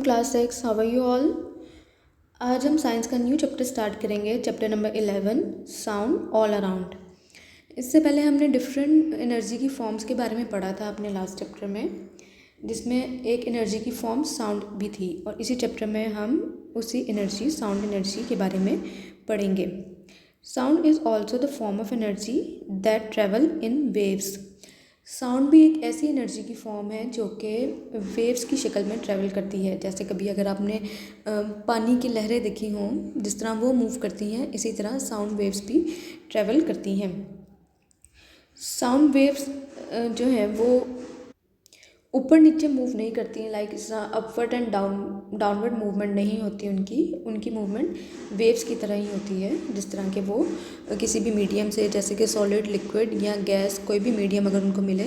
Class 6 how are you all. आज हम science का न्यू चैप्टर स्टार्ट करेंगे, chapter number 11 sound all around. इससे पहले हमने डिफरेंट एनर्जी की फॉर्म्स के बारे में पढ़ा था अपने लास्ट चैप्टर में, जिसमें एक एनर्जी की फॉर्म साउंड भी थी, और इसी चैप्टर में हम उसी एनर्जी साउंड एनर्जी के बारे में पढ़ेंगे। Sound is also the form of energy that travel in waves. Sound भी एक ऐसी एनर्जी की फॉर्म है जो कि वेव्स की शक्ल में ट्रैवल करती है। जैसे कभी अगर आपने पानी की लहरें देखी हों, जिस तरह वो मूव करती हैं, इसी तरह साउंड वेव्स भी ट्रैवल करती हैं। साउंड वेव्स जो हैं वो ऊपर नीचे मूव नहीं करती हैं, लाइक इस तरह अपवर्ड एंड डाउनवर्ड मूवमेंट नहीं होती उनकी मूवमेंट वेव्स की तरह ही होती है। जिस तरह के वो किसी भी मीडियम से, जैसे कि सॉलिड, लिक्विड या गैस, कोई भी मीडियम अगर उनको मिले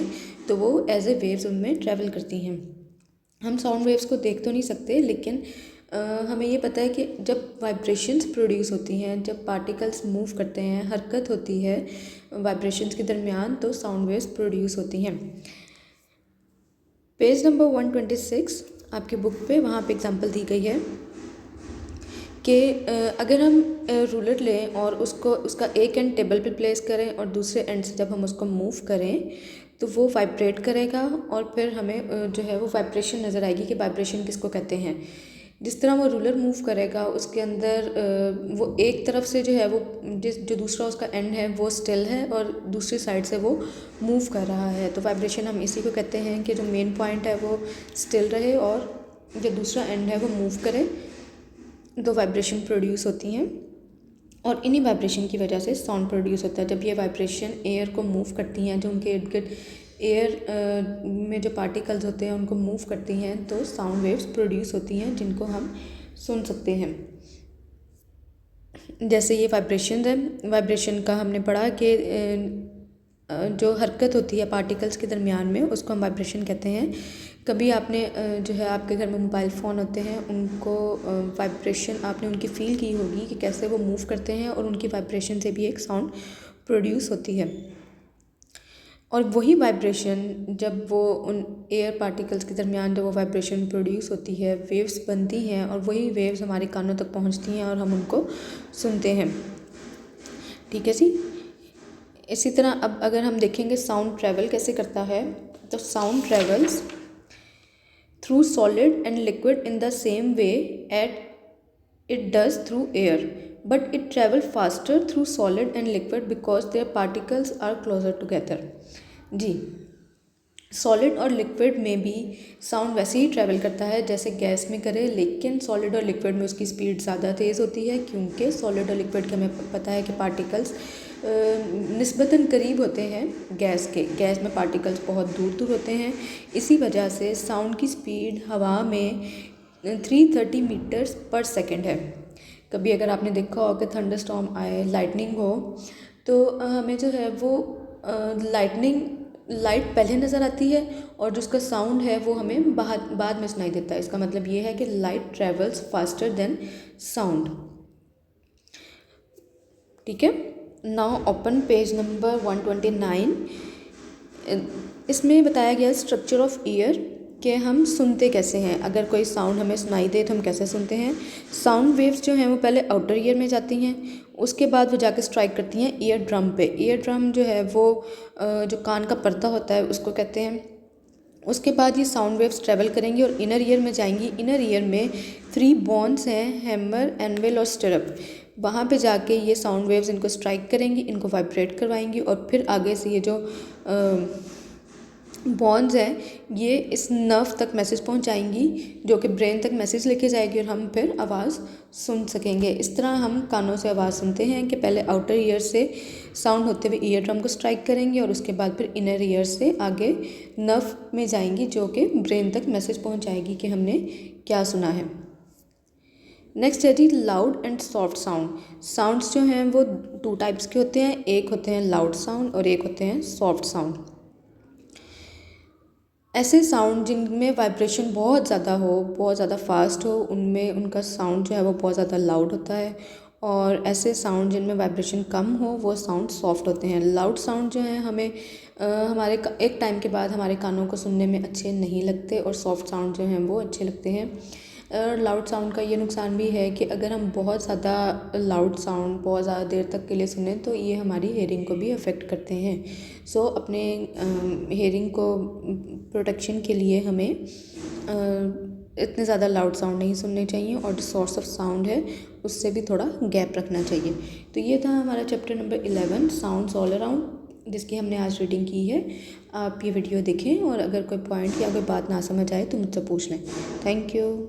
तो वो एज ए वेव्स उनमें ट्रैवल करती हैं। हम साउंड वेव्स को देख तो नहीं सकते, लेकिन हमें ये पता है कि जब वाइब्रेशंस प्रोड्यूस होती हैं, जब पार्टिकल्स मूव करते हैं, हरकत होती है वाइब्रेशंस के दरमियान, तो साउंड वेव्स प्रोड्यूस होती हैं। पेज नंबर 126 आपकी बुक पे, वहाँ पे एग्जांपल दी गई है कि अगर हम रूलर लें और उसका एक एंड टेबल पे प्लेस करें और दूसरे एंड से जब हम उसको मूव करें तो वो वाइब्रेट करेगा, और फिर हमें जो है वो वाइब्रेशन नज़र आएगी कि वाइब्रेशन किसको कहते हैं। जिस तरह वो रूलर मूव करेगा, उसके अंदर वो एक तरफ से जो है वो जो दूसरा उसका एंड है वो स्टिल है, और दूसरी साइड से वो मूव कर रहा है, तो वाइब्रेशन हम इसी को कहते हैं कि जो मेन पॉइंट है वो स्टिल रहे और जो दूसरा एंड है वो मूव करे, तो वाइब्रेशन प्रोड्यूस होती हैं। और इन्हीं वाइब्रेशन की वजह से साउंड प्रोड्यूस होता है। जब ये वाइब्रेशन एयर को मूव करती हैं, जो उनके इर्द गिर्द एयर में जो पार्टिकल्स होते हैं उनको मूव करती हैं, तो साउंड वेव्स प्रोड्यूस होती हैं जिनको हम सुन सकते हैं। जैसे ये वाइब्रेशन है, वाइब्रेशन का हमने पढ़ा कि जो हरकत होती है पार्टिकल्स के दरमियान में, उसको हम वाइब्रेशन कहते हैं। कभी आपने जो है आपके घर में मोबाइल फ़ोन होते हैं, उनको वाइब्रेशन आपने उनकी फ़ील की होगी कि कैसे वो मूव करते हैं, और उनकी वाइब्रेशन से भी एक साउंड प्रोड्यूस होती है। और वही वाइब्रेशन जब वो उन एयर पार्टिकल्स के दरमियान जब वो वाइब्रेशन प्रोड्यूस होती है, वेव्स बनती हैं, और वही वेव्स हमारे कानों तक पहुंचती हैं और हम उनको सुनते हैं। ठीक है जी। इसी तरह अब अगर हम देखेंगे साउंड ट्रैवल कैसे करता है, तो sound travels through solid and liquid in the same way at it does through air, but it travel faster through solid and liquid because their particles are closer together। जी, solid और liquid में भी sound वैसे ही travel करता है जैसे gas में करे, लेकिन सॉलिड और लिक्विड में उसकी स्पीड ज़्यादा तेज़ होती है, क्योंकि सॉलिड और लिक्विड के हमें पता है कि पार्टिकल्स निस्बतन करीब होते हैं गैस के। गैस में पार्टिकल्स बहुत दूर दूर होते हैं। इसी वजह से साउंड की स्पीड हवा में 330 मीटर्स पर सेकेंड है। कभी अगर आपने देखा हो कि थंडर स्टॉर्म आए, लाइटनिंग हो, तो हमें जो है वो लाइट पहले नज़र आती है, और जो उसका साउंड है वो हमें बाद में सुनाई देता है। इसका मतलब ये है कि light travels faster than sound. ठीक है। Now open page number 129। इसमें बताया गया स्ट्रक्चर ऑफ ईयर कि हम सुनते कैसे हैं। अगर कोई साउंड हमें सुनाई दे तो हम कैसे सुनते हैं। साउंड वेव्स जो हैं वो पहले आउटर ईयर में जाती हैं, उसके बाद वो जाके स्ट्राइक करती हैं ईयर ड्रम पे। ईयर ड्रम जो है वो जो कान का पर्दा होता है उसको कहते हैं। उसके बाद ये साउंड वेव्स ट्रैवल करेंगी और इनर ईयर में जाएंगी। इनर ईयर में 3 बोन्स हैं, हैमर, एनविल और स्टिरअप। वहाँ पे जाके ये साउंड वेव्स इनको स्ट्राइक करेंगी, इनको वाइब्रेट करवाएंगी, और फिर आगे से ये जो बॉन्स हैं ये इस नर्व तक मैसेज पहुंचाएंगी, जो कि ब्रेन तक मैसेज लेके जाएगी, और हम फिर आवाज़ सुन सकेंगे। इस तरह हम कानों से आवाज़ सुनते हैं कि पहले आउटर ईयर से साउंड होते हुए ईयर ड्रम को स्ट्राइक करेंगे, और उसके बाद फिर इनर ईयर से आगे नर्व में जाएंगी, जो कि ब्रेन तक मैसेज पहुंचाएगी कि हमने क्या सुना है। नेक्स्ट है जी loud and soft sound. Sounds जो हैं वो 2 टाइप्स के होते हैं, एक होते हैं लाउड साउंड और एक होते हैं सॉफ्ट साउंड। ऐसे साउंड जिनमें वाइब्रेशन बहुत ज़्यादा हो, बहुत ज़्यादा फास्ट हो, उनमें उनका साउंड जो है वो बहुत ज़्यादा लाउड होता है, और ऐसे साउंड जिनमें वाइब्रेशन कम हो वो साउंड सॉफ्ट होते हैं। लाउड साउंड जो है हमें हमारे एक टाइम के बाद हमारे कानों को सुनने में अच्छे नहीं लगते और सॉफ्ट साउंड जो हैं वो अच्छे लगते हैं। लाउड साउंड का ये नुकसान भी है कि अगर हम बहुत ज़्यादा लाउड साउंड बहुत ज़्यादा देर तक के लिए सुने तो ये हमारी हेयरिंग को भी अफेक्ट करते हैं। सो अपने हेयरिंग को प्रोटेक्शन के लिए हमें इतने ज़्यादा लाउड साउंड नहीं सुनने चाहिए और जो सोर्स ऑफ साउंड है उससे भी थोड़ा गैप रखना चाहिए। तो ये था हमारा chapter number 11 sounds all around, जिसकी हमने आज रीडिंग की है। आप ये वीडियो देखें और अगर कोई पॉइंट या कोई बात ना समझ आए तो मुझसे पूछ लें। Thank you.